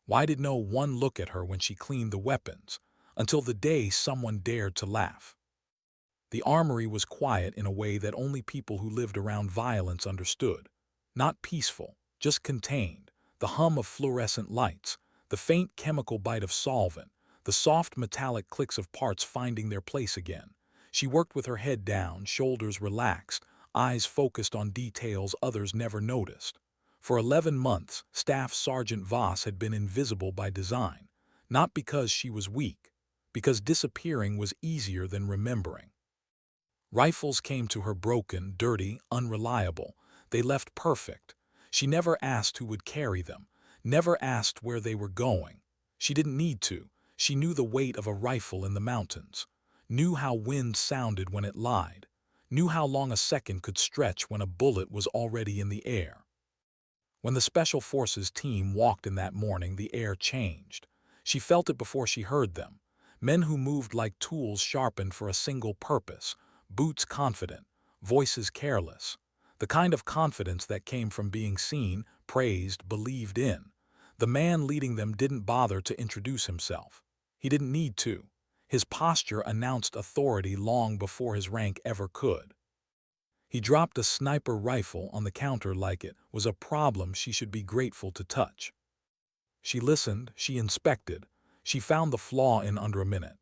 Why did no one look at her when she cleaned the weapons? Until the day someone dared to laugh. The armory was quiet in a way that only people who lived around violence understood. Not peaceful, just contained. The hum of fluorescent lights, the faint chemical bite of solvent, the soft metallic clicks of parts finding their place again. She worked with her head down, shoulders relaxed, eyes focused on details others never noticed. For 11 months, Staff Sergeant Voss had been invisible by design, not because she was weak, because disappearing was easier than remembering. Rifles came to her broken, dirty, unreliable. They left perfect. She never asked who would carry them, never asked where they were going. She didn't need to. She knew the weight of a rifle in the mountains, knew how wind sounded when it lied, knew how long a second could stretch when a bullet was already in the air. When the Special Forces team walked in that morning, the air changed. She felt it before she heard them. Men who moved like tools sharpened for a single purpose, boots confident, voices careless. The kind of confidence that came from being seen, praised, believed in. The man leading them didn't bother to introduce himself. He didn't need to. His posture announced authority long before his rank ever could. He dropped a sniper rifle on the counter like it was a problem she should be grateful to touch. She listened, she inspected, she found the flaw in under a minute.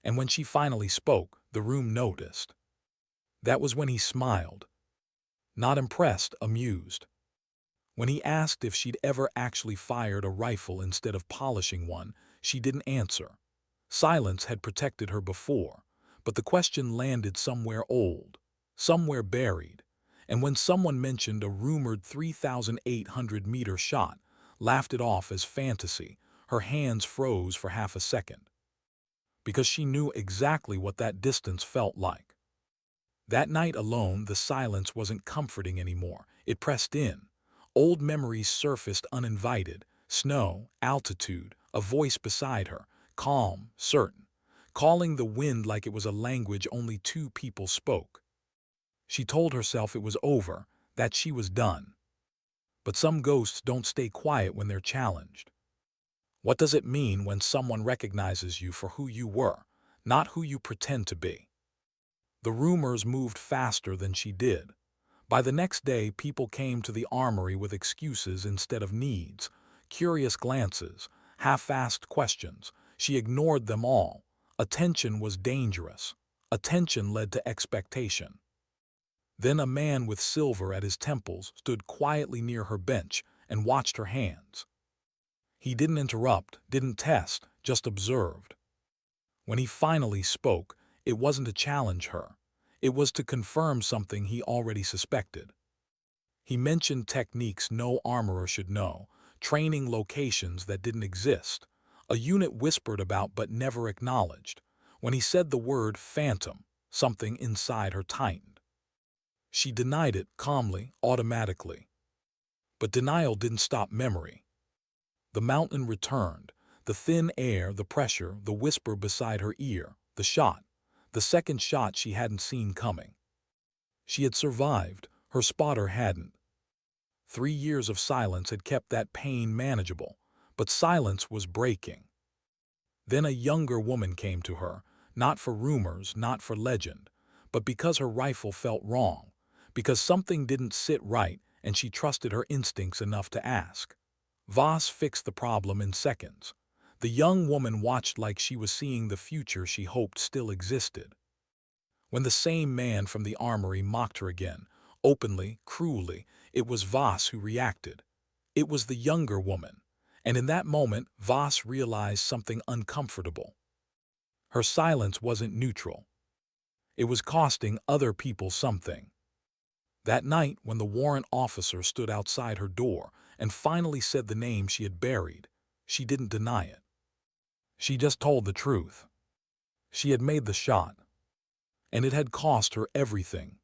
And when she finally spoke, the room noticed. That was when he smiled. Not impressed, amused. When he asked if she'd ever actually fired a rifle instead of polishing one, she didn't answer. Silence had protected her before, but the question landed somewhere old, somewhere buried. And when someone mentioned a rumored 3,800-meter shot, laughed it off as fantasy, her hands froze for half a second. Because she knew exactly what that distance felt like. That night alone, the silence wasn't comforting anymore. It pressed in. Old memories surfaced uninvited. Snow, altitude, a voice beside her, calm, certain, calling the wind like it was a language only two people spoke. She told herself it was over, that she was done. But some ghosts don't stay quiet when they're challenged. What does it mean when someone recognizes you for who you were, not who you pretend to be? The rumors moved faster than she did. By the next day, people came to the armory with excuses instead of needs, curious glances, half-asked questions. She ignored them all. Attention was dangerous. Attention led to expectation. Then a man with silver at his temples stood quietly near her bench and watched her hands. He didn't interrupt, didn't test, just observed. When he finally spoke, it wasn't to challenge her. It was to confirm something he already suspected. He mentioned techniques no armorer should know, training locations that didn't exist, a unit whispered about but never acknowledged. When he said the word phantom, something inside her tightened. She denied it calmly, automatically. But denial didn't stop memory. The mountain returned, the thin air, the pressure, the whisper beside her ear, the shot, the second shot she hadn't seen coming. She had survived, her spotter hadn't. 3 years of silence had kept that pain manageable, but silence was breaking. Then a younger woman came to her, not for rumors, not for legend, but because her rifle felt wrong, because something didn't sit right and she trusted her instincts enough to ask. Voss fixed the problem in seconds. The young woman watched like she was seeing the future she hoped still existed. When the same man from the armory mocked her again, openly, cruelly, it was Voss who reacted. It was the younger woman, and in that moment Voss realized something uncomfortable. Her silence wasn't neutral. It was costing other people something. That night, when the warrant officer stood outside her door and finally said the name she had buried, she didn't deny it. She just told the truth. She had made the shot, and it had cost her everything.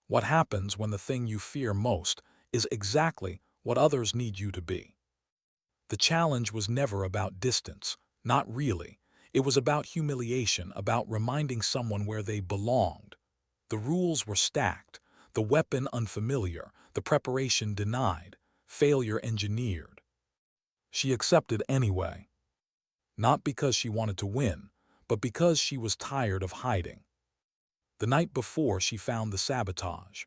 What happens when the thing you fear most is exactly what others need you to be? The challenge was never about distance, not really. It was about humiliation, about reminding someone where they belonged. The rules were stacked, the weapon unfamiliar, the preparation denied, failure engineered. She accepted anyway, not because she wanted to win, but because she was tired of hiding. The night before, she found the sabotage.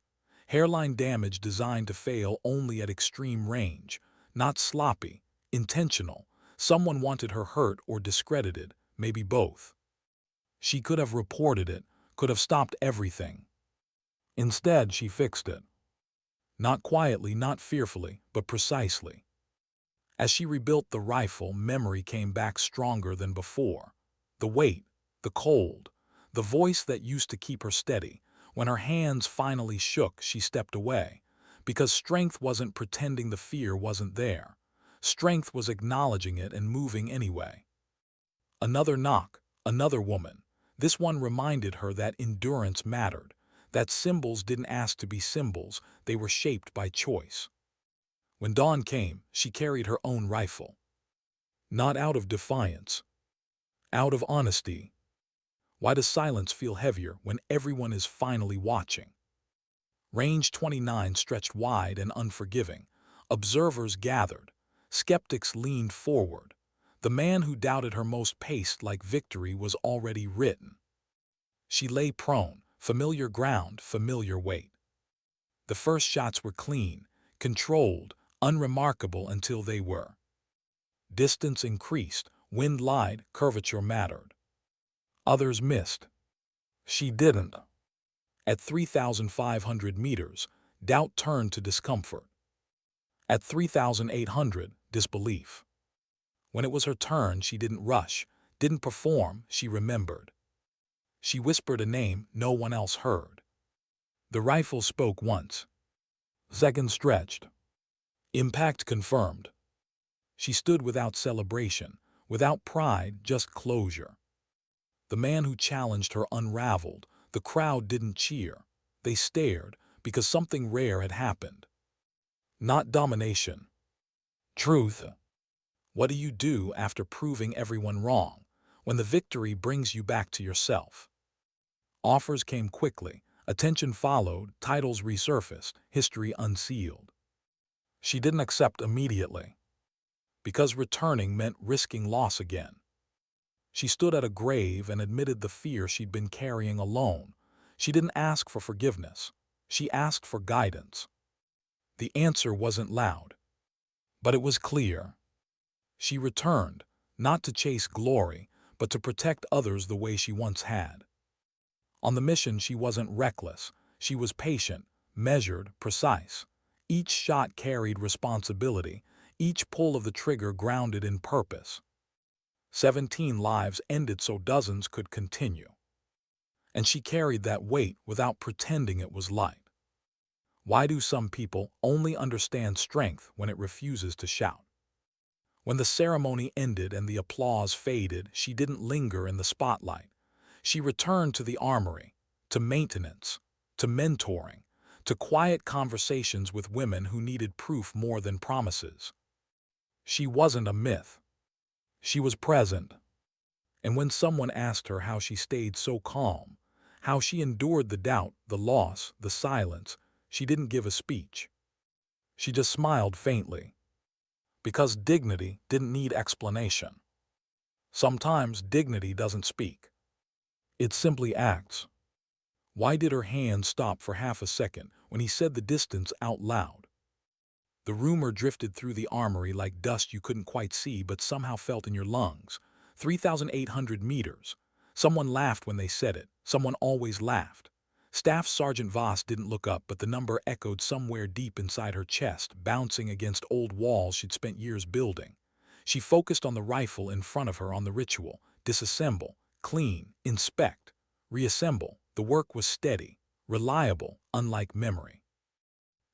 Hairline damage designed to fail only at extreme range, not sloppy, intentional. Someone wanted her hurt or discredited, maybe both. She could have reported it, could have stopped everything. Instead, she fixed it. Not quietly, not fearfully, but precisely. As she rebuilt the rifle, memory came back stronger than before. The weight, the cold, the voice that used to keep her steady. When her hands finally shook, she stepped away. Because strength wasn't pretending the fear wasn't there. Strength was acknowledging it and moving anyway. Another knock, another woman. This one reminded her that endurance mattered, that symbols didn't ask to be symbols, they were shaped by choice. When dawn came, she carried her own rifle. Not out of defiance, out of honesty. Why does silence feel heavier when everyone is finally watching? Range 29 stretched wide and unforgiving. Observers gathered. Skeptics leaned forward. The man who doubted her most paced like victory was already written. She lay prone, familiar ground, familiar weight. The first shots were clean, controlled, unremarkable until they were. Distance increased, wind lied, curvature mattered. Others missed. She didn't. At 3,500 meters, doubt turned to discomfort. At 3,800, disbelief. When it was her turn, she didn't rush, didn't perform, she remembered. She whispered a name no one else heard. The rifle spoke once. Seconds stretched. Impact confirmed. She stood without celebration, without pride, just closure. The man who challenged her unraveled. The crowd didn't cheer. They stared, because something rare had happened. Not domination. Truth. What do you do after proving everyone wrong, when the victory brings you back to yourself? Offers came quickly, attention followed, titles resurfaced, history unsealed. She didn't accept immediately, because returning meant risking loss again. She stood at a grave and admitted the fear she'd been carrying alone. She didn't ask for forgiveness. She asked for guidance. The answer wasn't loud, but it was clear. She returned, not to chase glory, but to protect others the way she once had. On the mission, she wasn't reckless. She was patient, measured, precise. Each shot carried responsibility, each pull of the trigger grounded in purpose. 17 lives ended so dozens could continue. And she carried that weight without pretending it was light. Why do some people only understand strength when it refuses to shout? When the ceremony ended and the applause faded, she didn't linger in the spotlight. She returned to the armory, to maintenance, to mentoring, to quiet conversations with women who needed proof more than promises. She wasn't a myth. She was present. And when someone asked her how she stayed so calm, how she endured the doubt, the loss, the silence, she didn't give a speech. She just smiled faintly. Because dignity didn't need explanation. Sometimes dignity doesn't speak. It simply acts. Why did her hand stop for half a second when he said the distance out loud? The rumor drifted through the armory like dust you couldn't quite see but somehow felt in your lungs. 3,800 meters. Someone laughed when they said it. Someone always laughed. Staff Sergeant Voss didn't look up, but the number echoed somewhere deep inside her chest, bouncing against old walls she'd spent years building. She focused on the rifle in front of her, on the ritual. Disassemble, clean, inspect, reassemble. The work was steady, reliable, unlike memory.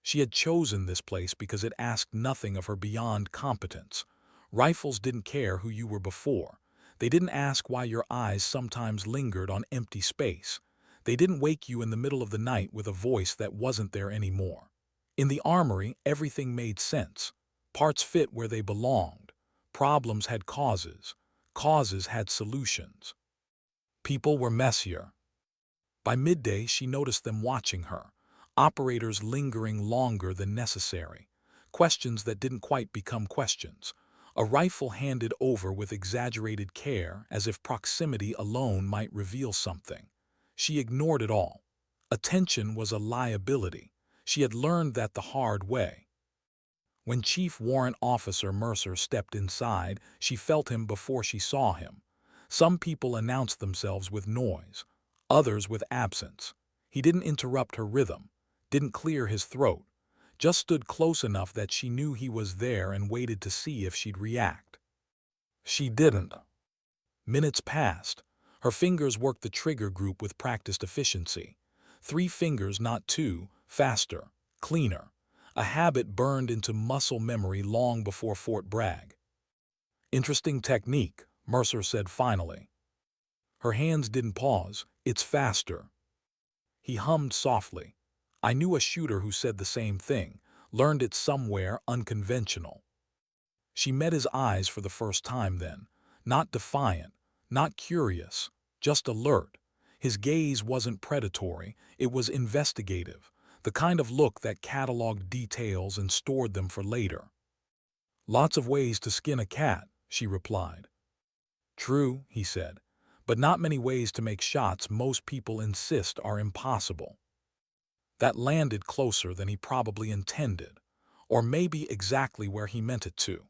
She had chosen this place because it asked nothing of her beyond competence. Rifles didn't care who you were before. They didn't ask why your eyes sometimes lingered on empty space. They didn't wake you in the middle of the night with a voice that wasn't there anymore. In the armory, everything made sense. Parts fit where they belonged. Problems had causes. Causes had solutions. People were messier. By midday, she noticed them watching her. Operators lingering longer than necessary. Questions that didn't quite become questions. a rifle handed over with exaggerated care as if proximity alone might reveal something. She ignored it all. Attention was a liability. She had learned that the hard way. When Chief Warrant Officer Mercer stepped inside, she felt him before she saw him. Some people announced themselves with noise, others with absence. He didn't interrupt her rhythm, didn't clear his throat, just stood close enough that she knew he was there and waited to see if she'd react. She didn't. Minutes passed. Her fingers worked the trigger group with practiced efficiency. 3 fingers, not 2, faster, cleaner. A habit burned into muscle memory long before Fort Bragg. Interesting technique, Mercer said finally. Her hands didn't pause. It's faster. He hummed softly. I knew a shooter who said the same thing, learned it somewhere unconventional. She met his eyes for the first time then, not defiant, not curious, just alert. His gaze wasn't predatory, it was investigative, the kind of look that cataloged details and stored them for later. Lots of ways to skin a cat, she replied. True, he said, but not many ways to make shots most people insist are impossible. That landed closer than he probably intended, or maybe exactly where he meant it to.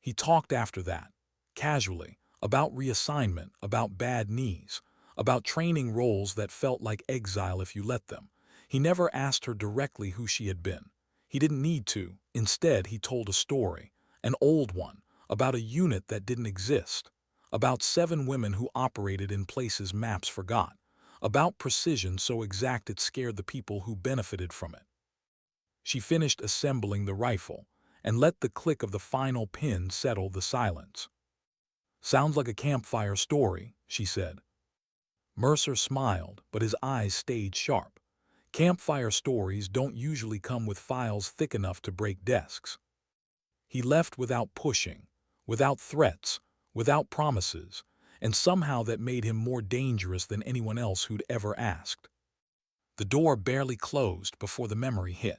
He talked after that, casually, about reassignment, about bad knees, about training roles that felt like exile if you let them. He never asked her directly who she had been. He didn't need to. Instead, he told a story, an old one, about a unit that didn't exist, about 7 women who operated in places maps forgot, about precision so exact it scared the people who benefited from it. She finished assembling the rifle and let the click of the final pin settle the silence. Sounds like a campfire story, she said. Mercer smiled, but his eyes stayed sharp. Campfire stories don't usually come with files thick enough to break desks. He left without pushing, without threats, without promises, and somehow that made him more dangerous than anyone else who'd ever asked. The door barely closed before the memory hit.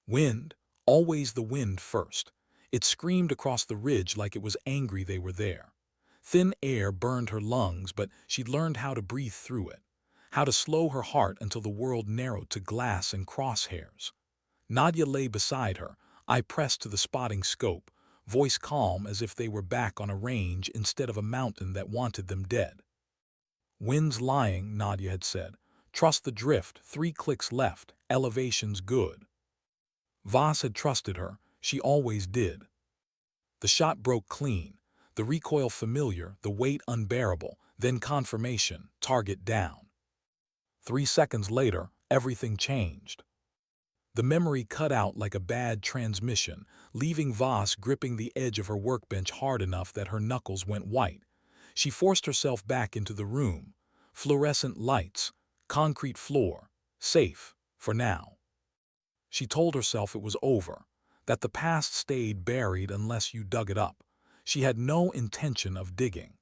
Wind, always the wind first. It screamed across the ridge like it was angry they were there. Thin air burned her lungs, but she'd learned how to breathe through it, how to slow her heart until the world narrowed to glass and crosshairs. Nadia lay beside her, eye pressed to the spotting scope, voice calm as if they were back on a range instead of a mountain that wanted them dead. Wind's lying, Nadia had said. Trust the drift, 3 clicks left, elevation's good. Voss had trusted her, she always did. The shot broke clean, the recoil familiar, the weight unbearable, then confirmation, target down. 3 seconds later, everything changed. The memory cut out like a bad transmission, leaving Voss gripping the edge of her workbench hard enough that her knuckles went white. She forced herself back into the room. Fluorescent lights, concrete floor, safe, for now. She told herself it was over, that the past stayed buried unless you dug it up. She had no intention of digging.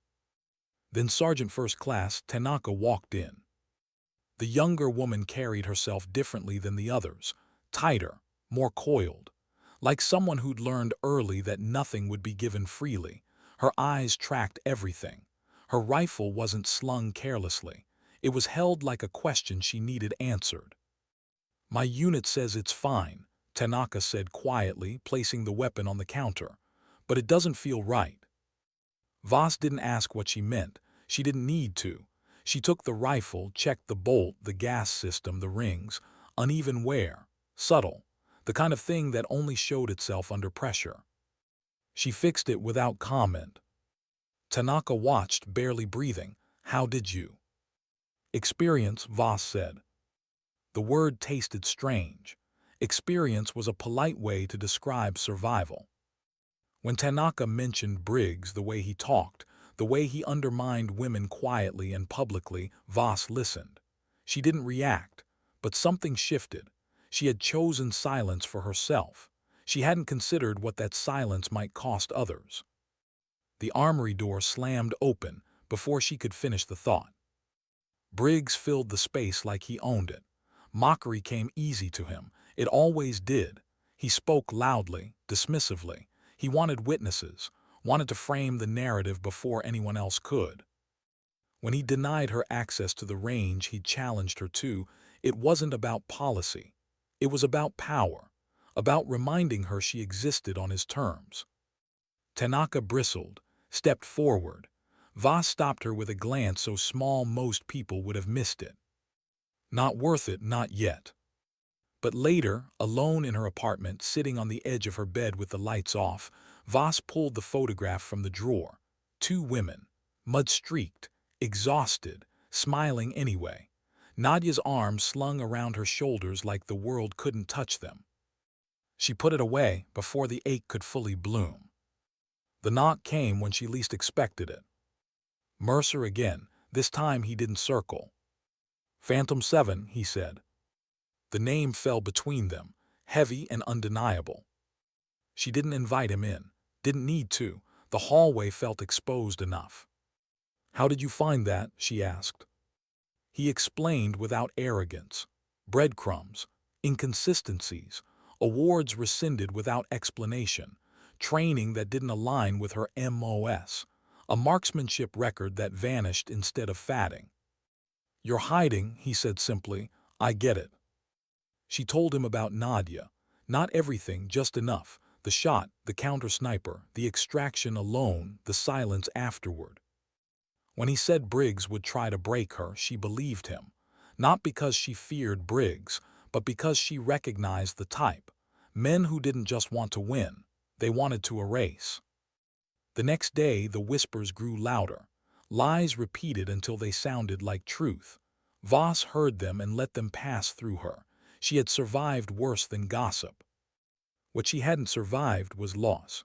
Then Sergeant First Class Tanaka walked in. The younger woman carried herself differently than the others, tighter, more coiled, like someone who'd learned early that nothing would be given freely. Her eyes tracked everything. Her rifle wasn't slung carelessly. It was held like a question she needed answered. My unit says it's fine, Tanaka said quietly, placing the weapon on the counter. But it doesn't feel right. Voss didn't ask what she meant. She didn't need to. She took the rifle, checked the bolt, the gas system, the rings, uneven wear, subtle, the kind of thing that only showed itself under pressure. She fixed it without comment. Tanaka watched, barely breathing. How did you? Experience, Voss said. The word tasted strange. Experience was a polite way to describe survival. When Tanaka mentioned Briggs, the way he talked, the way he undermined women quietly and publicly, Voss listened. She didn't react, but something shifted. She had chosen silence for herself. She hadn't considered what that silence might cost others. The armory door slammed open before she could finish the thought. Briggs filled the space like he owned it. Mockery came easy to him. It always did. He spoke loudly, dismissively. He wanted witnesses, wanted to frame the narrative before anyone else could. When he denied her access to the range he challenged her to, it wasn't about policy. It was about power, about reminding her she existed on his terms. Tanaka bristled, stepped forward. Voss stopped her with a glance so small most people would have missed it. Not worth it, not yet. But later, alone in her apartment, sitting on the edge of her bed with the lights off, Voss pulled the photograph from the drawer. Two women, mud-streaked, exhausted, smiling anyway. Nadia's arms slung around her shoulders like the world couldn't touch them. She put it away before the ache could fully bloom. The knock came when she least expected it. Mercer again. This time he didn't circle. "Phantom 7, he said. The name fell between them, heavy and undeniable. She didn't invite him in, didn't need to. The hallway felt exposed enough. "How did you find that?" she asked. He explained without arrogance. Breadcrumbs, inconsistencies, awards rescinded without explanation, training that didn't align with her MOS, a marksmanship record that vanished instead of fatting. "You're hiding," he said simply. "I get it." She told him about Nadia. Not everything, just enough. The shot, the counter-sniper, the extraction alone, the silence afterward. When he said Briggs would try to break her, she believed him. Not because she feared Briggs, but because she recognized the type. Men who didn't just want to win, they wanted to erase. The next day, the whispers grew louder. Lies repeated until they sounded like truth. Voss heard them and let them pass through her. She had survived worse than gossip. What she hadn't survived was loss.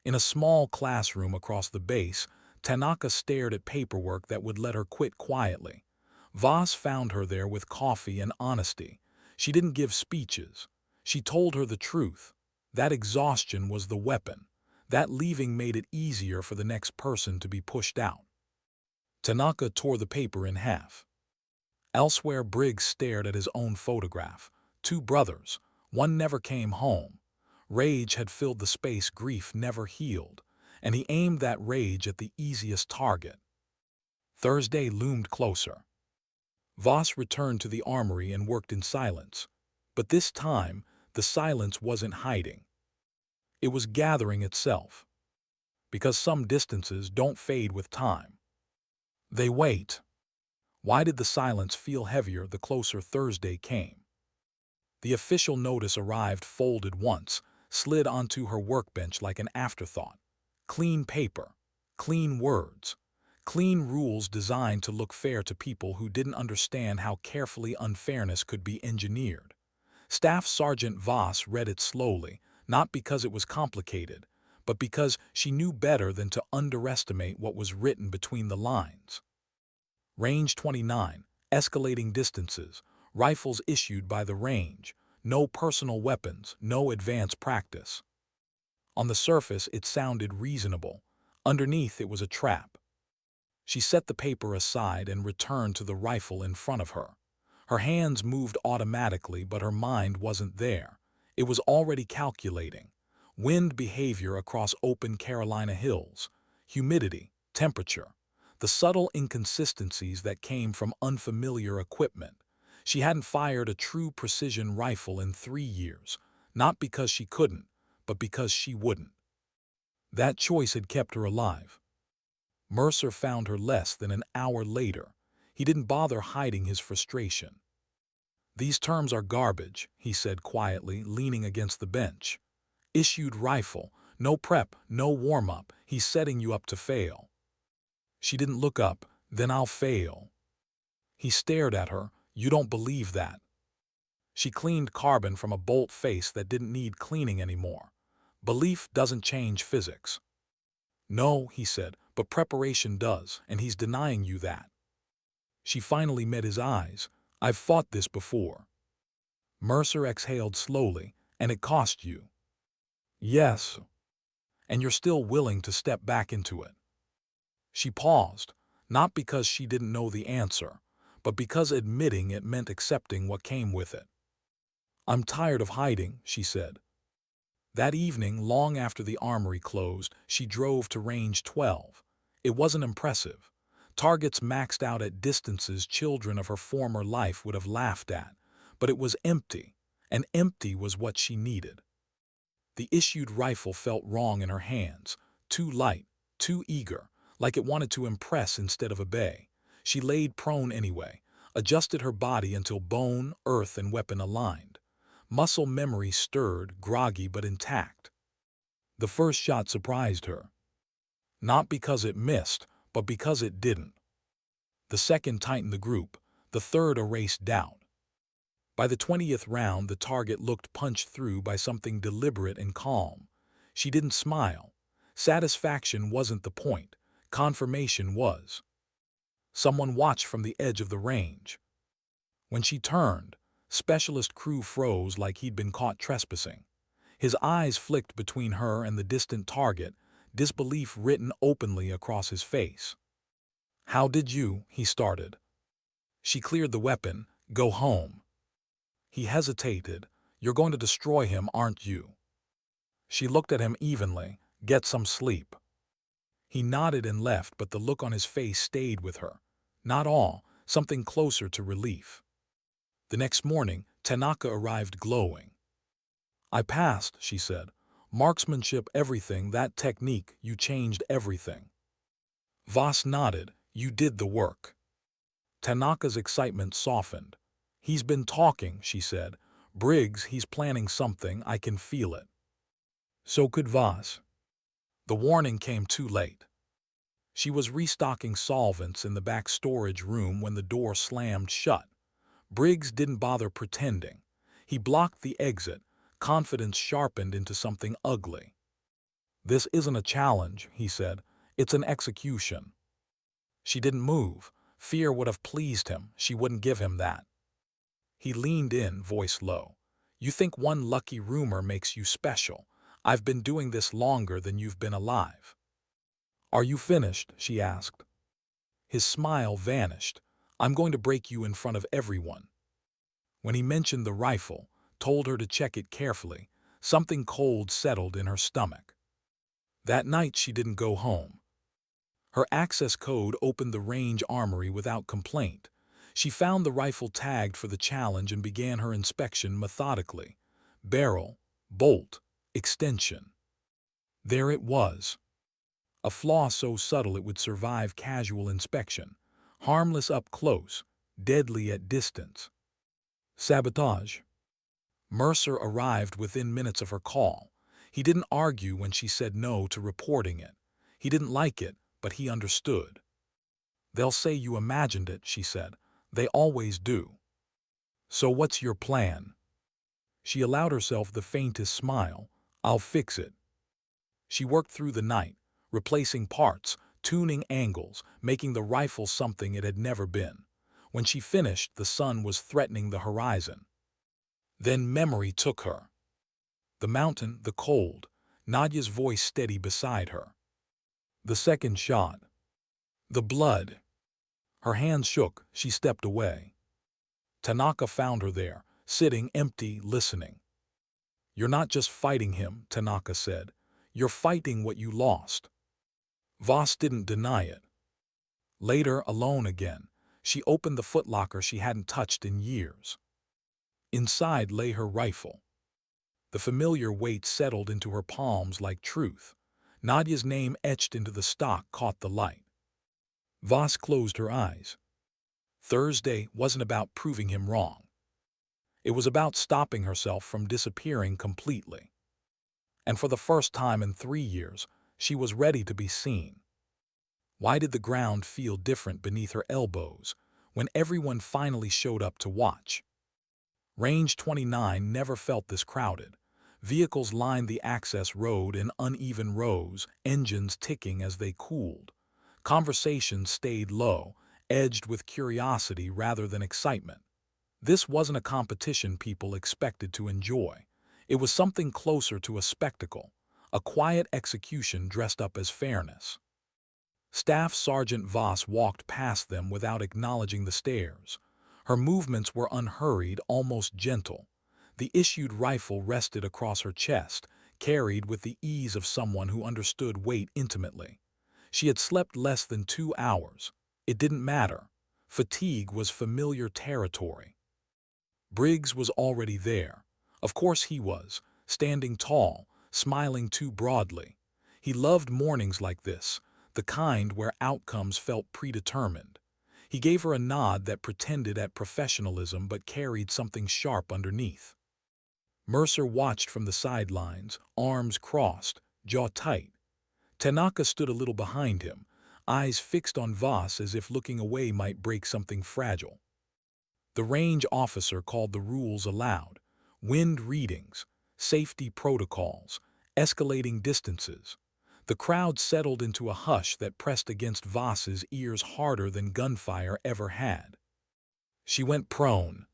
In a small classroom across the base, Tanaka stared at paperwork that would let her quit quietly. Voss found her there with coffee and honesty. She didn't give speeches. She told her the truth. That exhaustion was the weapon. That leaving made it easier for the next person to be pushed out. Tanaka tore the paper in half. Elsewhere, Briggs stared at his own photograph. Two brothers. One never came home. Rage had filled the space grief never healed, and he aimed that rage at the easiest target. Thursday loomed closer. Voss returned to the armory and worked in silence. But this time, the silence wasn't hiding. It was gathering itself. Because some distances don't fade with time. They wait. Why did the silence feel heavier the closer Thursday came? The official notice arrived folded once, slid onto her workbench like an afterthought. Clean paper, clean words, clean rules designed to look fair to people who didn't understand how carefully unfairness could be engineered. Staff Sergeant Voss read it slowly, not because it was complicated, but because she knew better than to underestimate what was written between the lines. Range 29, escalating distances, rifles issued by the range, no personal weapons, no advanced practice. On the surface, it sounded reasonable. Underneath, it was a trap. She set the paper aside and returned to the rifle in front of her. Her hands moved automatically, but her mind wasn't there. It was already calculating. Wind behavior across open Carolina hills, humidity, temperature, the subtle inconsistencies that came from unfamiliar equipment. She hadn't fired a true precision rifle in 3 years, not because she couldn't, but because she wouldn't. That choice had kept her alive. Mercer found her less than an hour later. He didn't bother hiding his frustration. "These terms are garbage," he said quietly, leaning against the bench. "Issued rifle, no prep, no warm-up, he's setting you up to fail." She didn't look up. "Then I'll fail." He stared at her. "You don't believe that." She cleaned carbon from a bolt face that didn't need cleaning anymore. "Belief doesn't change physics." "No," he said, "but preparation does, and he's denying you that." She finally met his eyes. "I've fought this before." Mercer exhaled slowly. "And it cost you." "Yes." "And you're still willing to step back into it." She paused, not because she didn't know the answer, but because admitting it meant accepting what came with it. "I'm tired of hiding," she said. That evening, long after the armory closed, she drove to Range 12. It wasn't impressive. Targets maxed out at distances children of her former life would have laughed at. But it was empty, and empty was what she needed. The issued rifle felt wrong in her hands, too light, too eager, like it wanted to impress instead of obey. She laid prone anyway, adjusted her body until bone, earth, and weapon aligned. Muscle memory stirred, groggy but intact. The first shot surprised her. Not because it missed, but because it didn't. The second tightened the group. The third erased doubt. By the 20th round, the target looked punched through by something deliberate and calm. She didn't smile. Satisfaction wasn't the point. Confirmation was. Someone watched from the edge of the range. When she turned, Specialist Crew froze like he'd been caught trespassing. His eyes flicked between her and the distant target, disbelief written openly across his face. "How did you?" he started. She cleared the weapon. "Go home." He hesitated. "You're going to destroy him, aren't you?" She looked at him evenly. "Get some sleep." He nodded and left, but the look on his face stayed with her. Not awe, something closer to relief. The next morning, Tanaka arrived glowing. "I passed," she said. "Marksmanship, everything, that technique, you changed everything." Voss nodded. "You did the work." Tanaka's excitement softened. "He's been talking," she said. "Briggs, he's planning something, I can feel it." So could Voss. The warning came too late. She was restocking solvents in the back storage room when the door slammed shut. Briggs didn't bother pretending. He blocked the exit, confidence sharpened into something ugly. "This isn't a challenge," he said. "It's an execution." She didn't move. Fear would have pleased him. She wouldn't give him that. He leaned in, voice low. "You think one lucky rumor makes you special. I've been doing this longer than you've been alive." "Are you finished?" she asked. His smile vanished. "I'm going to break you in front of everyone." When he mentioned the rifle, told her to check it carefully, something cold settled in her stomach. That night she didn't go home. Her access code opened the range armory without complaint. She found the rifle tagged for the challenge and began her inspection methodically. Barrel, bolt, extension. There it was. A flaw so subtle it would survive casual inspection. Harmless up close, deadly at distance. Sabotage. Mercer arrived within minutes of her call. He didn't argue when she said no to reporting it. He didn't like it, but he understood. "They'll say you imagined it," she said. "They always do." "So what's your plan?" She allowed herself the faintest smile. "I'll fix it." She worked through the night, replacing parts, tuning angles, making the rifle something it had never been. When she finished, the sun was threatening the horizon. Then memory took her. The mountain, the cold, Nadia's voice steady beside her. The second shot. The blood. Her hands shook. She stepped away. Tanaka found her there, sitting empty, listening. "You're not just fighting him," Tanaka said. "You're fighting what you lost." Voss didn't deny it. Later, alone again, she opened the footlocker she hadn't touched in years. Inside lay her rifle. The familiar weight settled into her palms like truth. Nadia's name etched into the stock caught the light. Voss closed her eyes. Thursday wasn't about proving him wrong. It was about stopping herself from disappearing completely. And for the first time in 3 years, she was ready to be seen. Why did the ground feel different beneath her elbows when everyone finally showed up to watch? Range 29 never felt this crowded. Vehicles lined the access road in uneven rows, engines ticking as they cooled. Conversations stayed low, edged with curiosity rather than excitement. This wasn't a competition people expected to enjoy. It was something closer to a spectacle, a quiet execution dressed up as fairness. Staff Sergeant Voss walked past them without acknowledging the stares. Her movements were unhurried, almost gentle. The issued rifle rested across her chest, carried with the ease of someone who understood weight intimately. She had slept less than 2 hours. It didn't matter. Fatigue was familiar territory. Briggs was already there. Of course he was, standing tall, smiling too broadly. He loved mornings like this, the kind where outcomes felt predetermined. He gave her a nod that pretended at professionalism but carried something sharp underneath. Mercer watched from the sidelines, arms crossed, jaw tight. Tanaka stood a little behind him, eyes fixed on Voss as if looking away might break something fragile. The range officer called the rules aloud: wind readings, safety protocols, escalating distances. The crowd settled into a hush that pressed against Voss's ears harder than gunfire ever had. She went prone.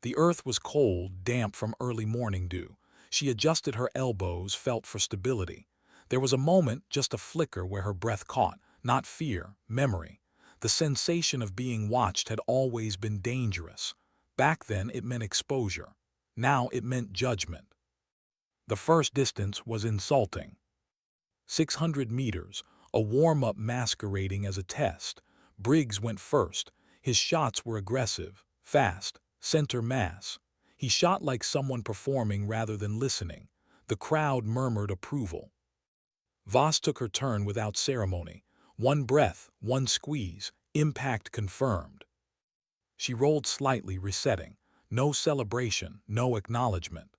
The earth was cold, damp from early morning dew. She adjusted her elbows, felt for stability. There was a moment, just a flicker, where her breath caught, not fear, memory. The sensation of being watched had always been dangerous. Back then it meant exposure. Now it meant judgment. The first distance was insulting. 600 meters, a warm-up masquerading as a test. Briggs went first. His shots were aggressive, fast, center mass. He shot like someone performing rather than listening. The crowd murmured approval. Voss took her turn without ceremony. One breath, one squeeze, impact confirmed. She rolled slightly, resetting. No celebration, no acknowledgement.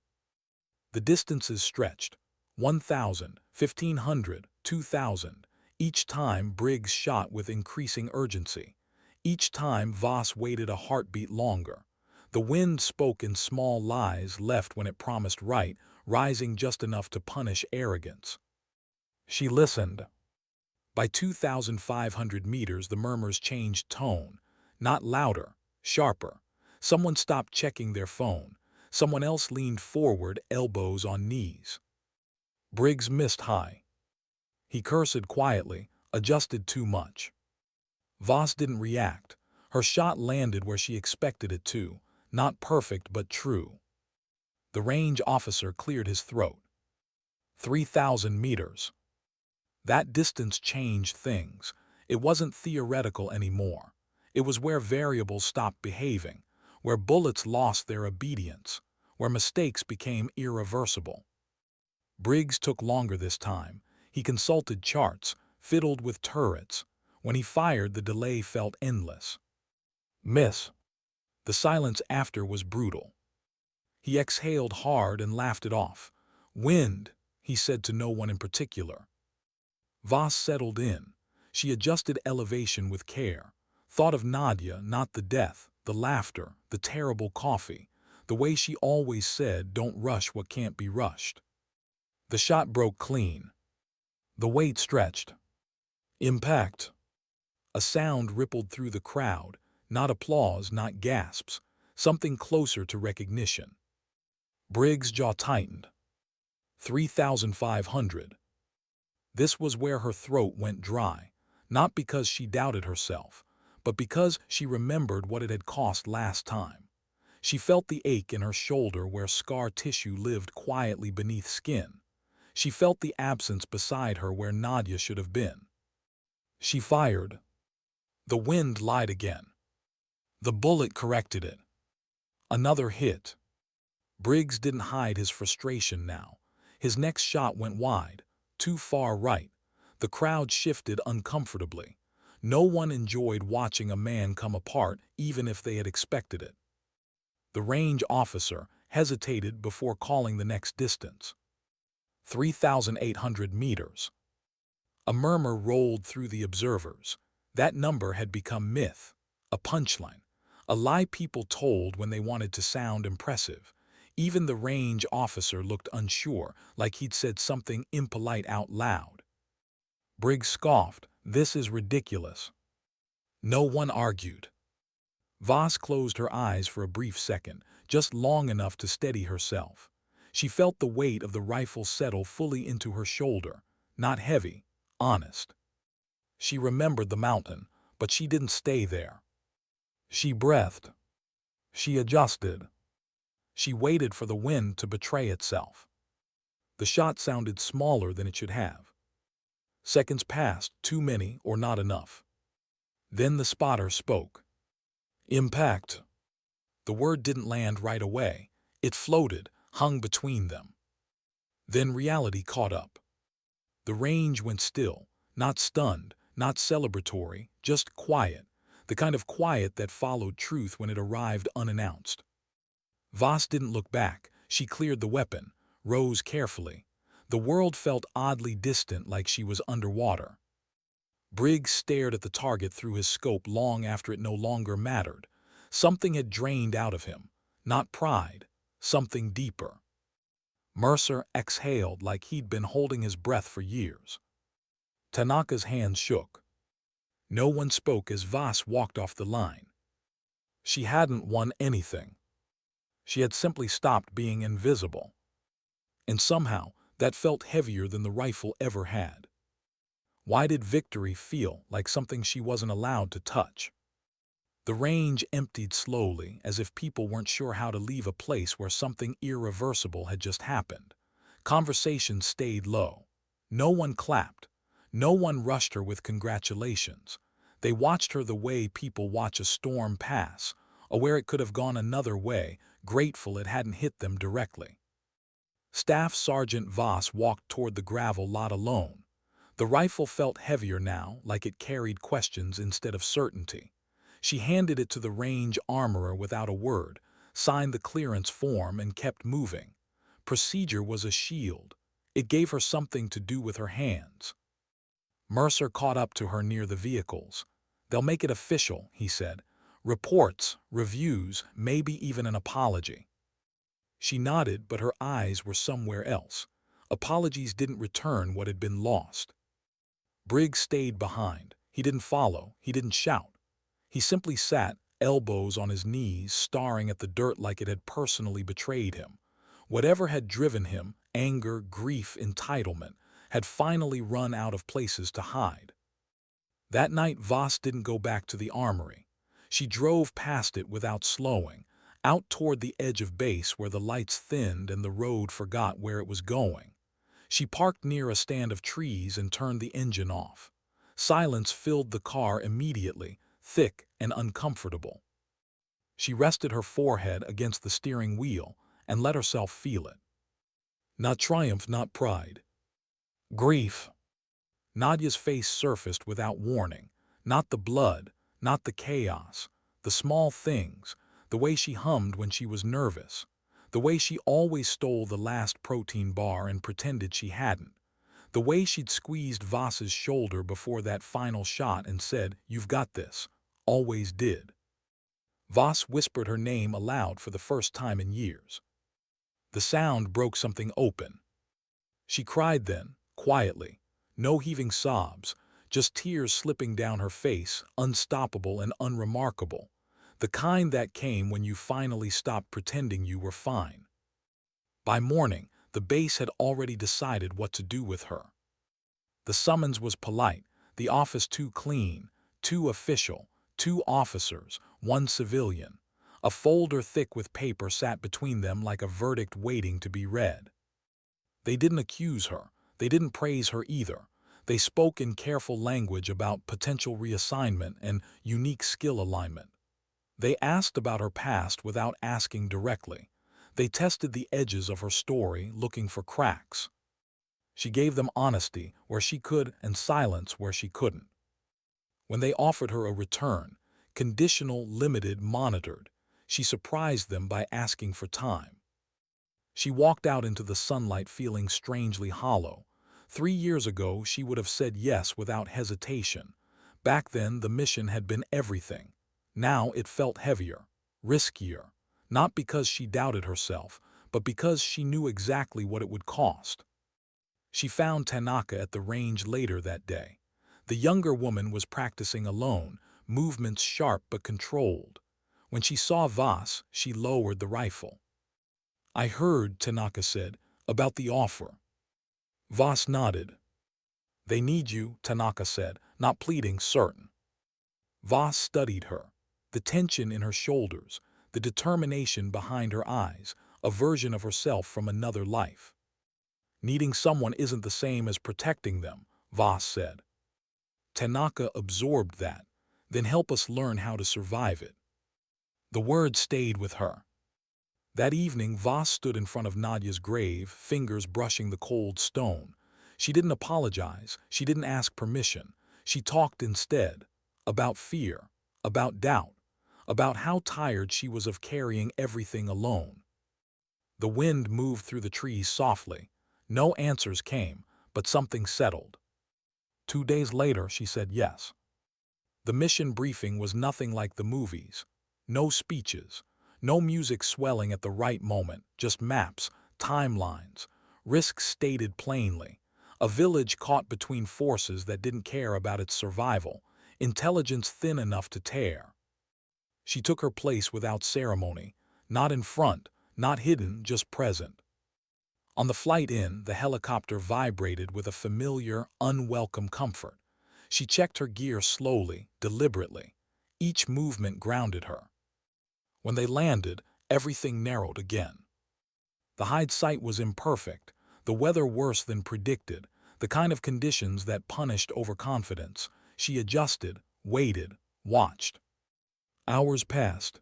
The distances stretched. 1,000, 1,500, 2,000. Each time Briggs shot with increasing urgency. Each time Voss waited a heartbeat longer. The wind spoke in small lies, left when it promised right, rising just enough to punish arrogance. She listened. By 2,500 meters, the murmurs changed tone. Not louder, sharper. Someone stopped checking their phone. Someone else leaned forward, elbows on knees. Briggs missed high. He cursed quietly, adjusted too much. Voss didn't react. Her shot landed where she expected it to. Not perfect, but true. The range officer cleared his throat. 3,000 meters. That distance changed things. It wasn't theoretical anymore. It was where variables stopped behaving, where bullets lost their obedience, where mistakes became irreversible. Briggs took longer this time. He consulted charts, fiddled with turrets. When he fired, the delay felt endless. Miss. The silence after was brutal. He exhaled hard and laughed it off. Wind, he said to no one in particular. Voss settled in. She adjusted elevation with care. Thought of Nadia, not the death, the laughter, the terrible coffee, the way she always said, "Don't rush what can't be rushed." The shot broke clean. The weight stretched. Impact. A sound rippled through the crowd, not applause, not gasps, something closer to recognition. Briggs' jaw tightened. 3,500. This was where her throat went dry, not because she doubted herself, but because she remembered what it had cost last time. She felt the ache in her shoulder where scar tissue lived quietly beneath skin. She felt the absence beside her where Nadia should have been. She fired. The wind lied again. The bullet corrected it. Another hit. Briggs didn't hide his frustration now. His next shot went wide, too far right. The crowd shifted uncomfortably. No one enjoyed watching a man come apart, even if they had expected it. The range officer hesitated before calling the next distance. 3,800 meters. A murmur rolled through the observers. That number had become myth, a punchline, a lie people told when they wanted to sound impressive. Even the range officer looked unsure, like he'd said something impolite out loud. Briggs scoffed. This is ridiculous. No one argued. Voss closed her eyes for a brief second, just long enough to steady herself. She felt the weight of the rifle settle fully into her shoulder, not heavy, honest. She remembered the mountain, but she didn't stay there. She breathed. She adjusted. She waited for the wind to betray itself. The shot sounded smaller than it should have. Seconds passed, too many or not enough. Then the spotter spoke. Impact. The word didn't land right away. It floated, hung between them. Then reality caught up. The range went still, not stunned, not celebratory, just quiet, the kind of quiet that followed truth when it arrived unannounced. Voss didn't look back. She cleared the weapon, rose carefully. The world felt oddly distant, like she was underwater. Briggs stared at the target through his scope long after it no longer mattered. Something had drained out of him. Not pride, something deeper. Mercer exhaled like he'd been holding his breath for years. Tanaka's hands shook. No one spoke as Voss walked off the line. She hadn't won anything. She had simply stopped being invisible. And somehow, that felt heavier than the rifle ever had. Why did victory feel like something she wasn't allowed to touch? The range emptied slowly, as if people weren't sure how to leave a place where something irreversible had just happened. Conversation stayed low. No one clapped. No one rushed her with congratulations. They watched her the way people watch a storm pass, aware it could have gone another way, grateful it hadn't hit them directly. Staff Sergeant Voss walked toward the gravel lot alone. The rifle felt heavier now, like it carried questions instead of certainty. She handed it to the range armorer without a word, signed the clearance form, and kept moving. Procedure was a shield. It gave her something to do with her hands. Mercer caught up to her near the vehicles. They'll make it official, he said. Reports, reviews, maybe even an apology. She nodded, but her eyes were somewhere else. Apologies didn't return what had been lost. Briggs stayed behind. He didn't follow. He didn't shout. He simply sat, elbows on his knees, staring at the dirt like it had personally betrayed him. Whatever had driven him, anger, grief, entitlement, had finally run out of places to hide. That night, Voss didn't go back to the armory. She drove past it without slowing, out toward the edge of base where the lights thinned and the road forgot where it was going. She parked near a stand of trees and turned the engine off. Silence filled the car immediately, thick and uncomfortable. She rested her forehead against the steering wheel and let herself feel it. Not triumph, not pride. Grief. Nadia's face surfaced without warning. Not the blood, not the chaos, the small things, the way she hummed when she was nervous, the way she always stole the last protein bar and pretended she hadn't, the way she'd squeezed Voss's shoulder before that final shot and said, "You've got this," always did. Voss whispered her name aloud for the first time in years. The sound broke something open. She cried then, quietly. No heaving sobs, just tears slipping down her face, unstoppable and unremarkable. The kind that came when you finally stopped pretending you were fine. By morning, the base had already decided what to do with her. The summons was polite, the office too clean, too official, 2 officers, 1 civilian. A folder thick with paper sat between them like a verdict waiting to be read. They didn't accuse her. They didn't praise her either. They spoke in careful language about potential reassignment and unique skill alignment. They asked about her past without asking directly. They tested the edges of her story, looking for cracks. She gave them honesty where she could and silence where she couldn't. When they offered her a return, conditional, limited, monitored, she surprised them by asking for time. She walked out into the sunlight feeling strangely hollow. 3 years ago, she would have said yes without hesitation. Back then, the mission had been everything. Now it felt heavier, riskier, not because she doubted herself, but because she knew exactly what it would cost. She found Tanaka at the range later that day. The younger woman was practicing alone, movements sharp but controlled. When she saw Voss, she lowered the rifle. "I heard," Tanaka said, "about the offer." Voss nodded. "They need you," Tanaka said, not pleading, certain. Voss studied her, the tension in her shoulders, the determination behind her eyes, a version of herself from another life. Needing someone isn't the same as protecting them, Voss said. Tanaka absorbed that, then help us learn how to survive it. The word stayed with her. That evening, Voss stood in front of Nadia's grave, fingers brushing the cold stone. She didn't apologize, she didn't ask permission. She talked instead, about fear, about doubt, about how tired she was of carrying everything alone. The wind moved through the trees softly. No answers came, but something settled. 2 days later, she said yes. The mission briefing was nothing like the movies. No speeches, no music swelling at the right moment, just maps, timelines, risks stated plainly. A village caught between forces that didn't care about its survival, intelligence thin enough to tear. She took her place without ceremony, not in front, not hidden, just present. On the flight in, the helicopter vibrated with a familiar, unwelcome comfort. She checked her gear slowly, deliberately. Each movement grounded her. When they landed, everything narrowed again. The hide site was imperfect, the weather worse than predicted, the kind of conditions that punished overconfidence. She adjusted, waited, watched. Hours passed.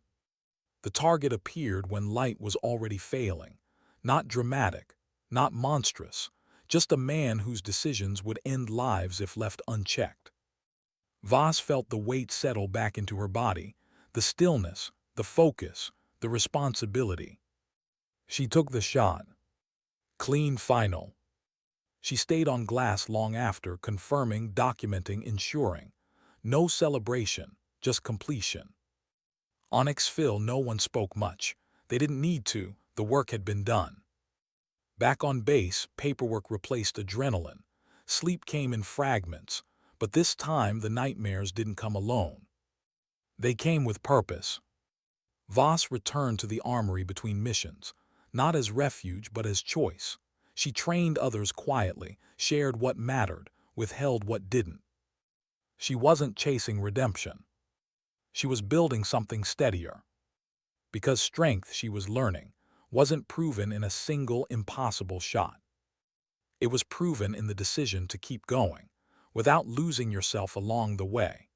The target appeared when light was already failing. Not dramatic, not monstrous, just a man whose decisions would end lives if left unchecked. Voss felt the weight settle back into her body, the stillness, the focus, the responsibility. She took the shot. Clean final. She stayed on glass long after, confirming, documenting, ensuring. No celebration, just completion. On exfil, no one spoke much. They didn't need to, the work had been done. Back on base, paperwork replaced adrenaline. Sleep came in fragments, but this time the nightmares didn't come alone. They came with purpose. Voss returned to the armory between missions, not as refuge but as choice. She trained others quietly, shared what mattered, withheld what didn't. She wasn't chasing redemption. She was building something steadier. Because strength, she was learning, wasn't proven in a single impossible shot. It was proven in the decision to keep going, without losing yourself along the way.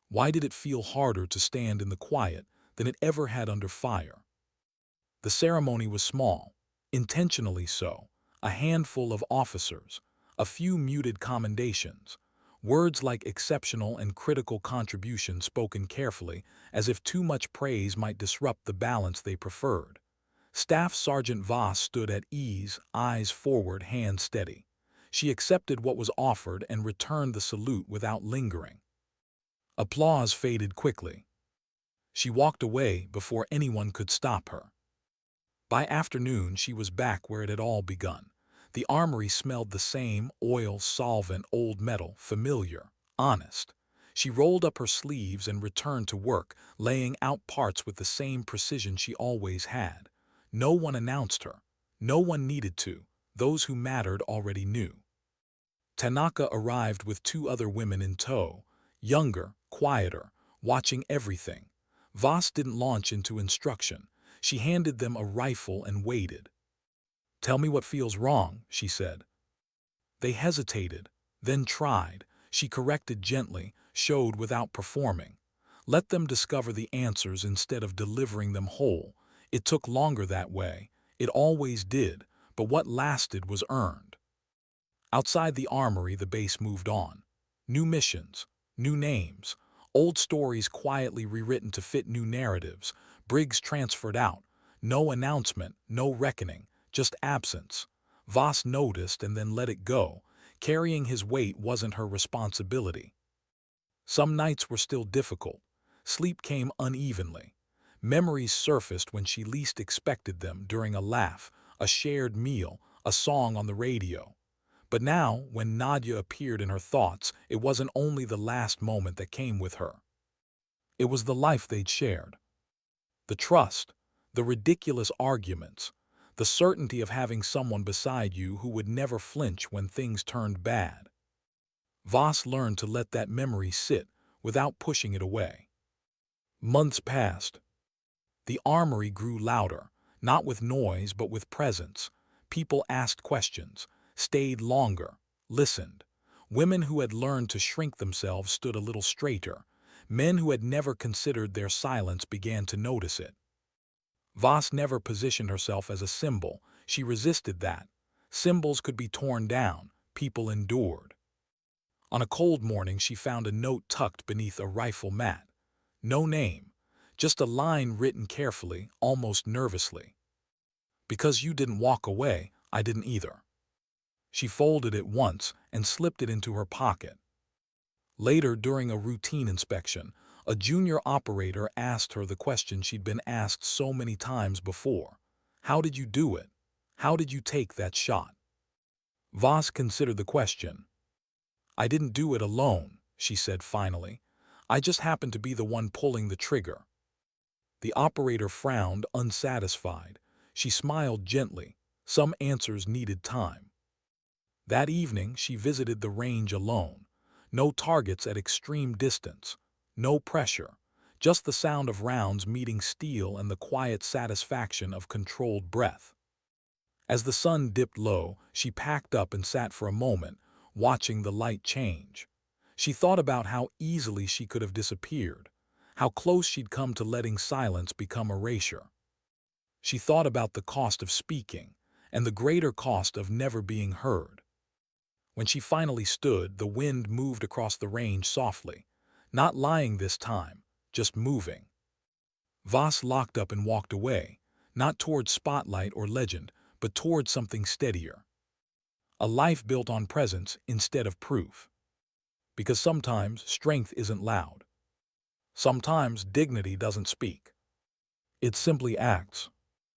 Why did it feel harder to stand in the quiet than it ever had under fire? The ceremony was small, intentionally so, a handful of officers, a few muted commendations, words like exceptional and critical contribution spoken carefully as if too much praise might disrupt the balance they preferred. Staff Sergeant Voss stood at ease, eyes forward, hands steady. She accepted what was offered and returned the salute without lingering. Applause faded quickly. She walked away before anyone could stop her. By afternoon, she was back where it had all begun. The armory smelled the same, oil, solvent, old metal, familiar, honest. She rolled up her sleeves and returned to work, laying out parts with the same precision she always had. No one announced her. No one needed to. Those who mattered already knew. Tanaka arrived with 2 other women in tow, younger, quieter, watching everything. Voss didn't launch into instruction. She handed them a rifle and waited. "Tell me what feels wrong," she said. They hesitated, then tried. She corrected gently, showed without performing. Let them discover the answers instead of delivering them whole. It took longer that way. It always did, but what lasted was earned. Outside the armory, the base moved on. New missions, new names, old stories quietly rewritten to fit new narratives, Briggs transferred out. No announcement, no reckoning, just absence. Voss noticed and then let it go. Carrying his weight wasn't her responsibility. Some nights were still difficult. Sleep came unevenly. Memories surfaced when she least expected them, during a laugh, a shared meal, a song on the radio. But now, when Nadia appeared in her thoughts, it wasn't only the last moment that came with her. It was the life they'd shared. The trust, the ridiculous arguments, the certainty of having someone beside you who would never flinch when things turned bad. Voss learned to let that memory sit without pushing it away. Months passed. The armory grew louder, not with noise but with presence. People asked questions, stayed longer, listened. Women who had learned to shrink themselves stood a little straighter. Men who had never considered their silence began to notice it. Voss never positioned herself as a symbol. She resisted that. Symbols could be torn down. People endured. On a cold morning, she found a note tucked beneath a rifle mat. No name, just a line written carefully, almost nervously. Because you didn't walk away, I didn't either. She folded it once and slipped it into her pocket. Later, during a routine inspection, a junior operator asked her the question she'd been asked so many times before. How did you do it? How did you take that shot? Voss considered the question. I didn't do it alone, she said finally. I just happened to be the one pulling the trigger. The operator frowned, unsatisfied. She smiled gently. Some answers needed time. That evening, she visited the range alone. No targets at extreme distance. No pressure. Just the sound of rounds meeting steel and the quiet satisfaction of controlled breath. As the sun dipped low, she packed up and sat for a moment, watching the light change. She thought about how easily she could have disappeared, how close she'd come to letting silence become erasure. She thought about the cost of speaking, and the greater cost of never being heard. When she finally stood, the wind moved across the range softly, not lying this time, just moving. Voss locked up and walked away, not toward spotlight or legend, but toward something steadier. A life built on presence instead of proof. Because sometimes strength isn't loud. Sometimes dignity doesn't speak. It simply acts.